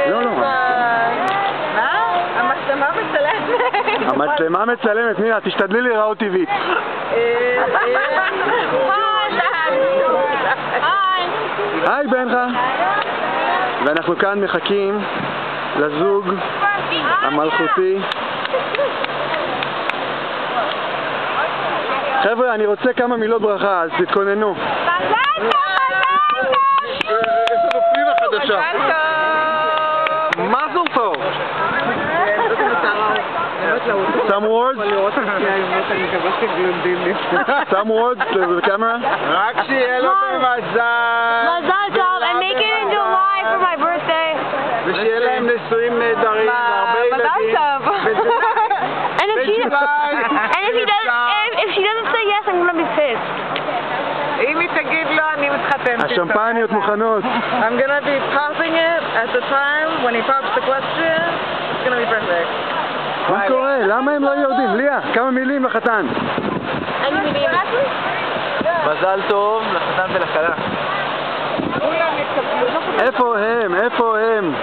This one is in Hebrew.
לא נורא. המצלמה מצלמת. המצלמה מצלמת, נינה, תשתדלי להיראות טבעית. היי בנחה. ואנחנו כאן מחכים לזוג המלכותי. חבר'ה, אני רוצה כמה מילות ברכה, אז תתכוננו. איזה דופינה חדשה. מזל טוב. Some words? Some words to the camera? רק שיהיה לו במזל. מזל טוב, and make it into live for my birthday. ושיהיה להם נישואים נהדרים, הרבה ילדים. מזל טוב. And if she doesn't say yes, I'm gonna be pissed. אם היא תגיד לו, אני מתחתנת. השמפניות מוכנות. I'm gonna be popping it at the time when he pops the question. It's gonna be perfect. מה קורה? למה הם לא יורדים? ליה, כמה מילים לחתן. מזל טוב לחתן ולכלה. איפה הם? איפה הם?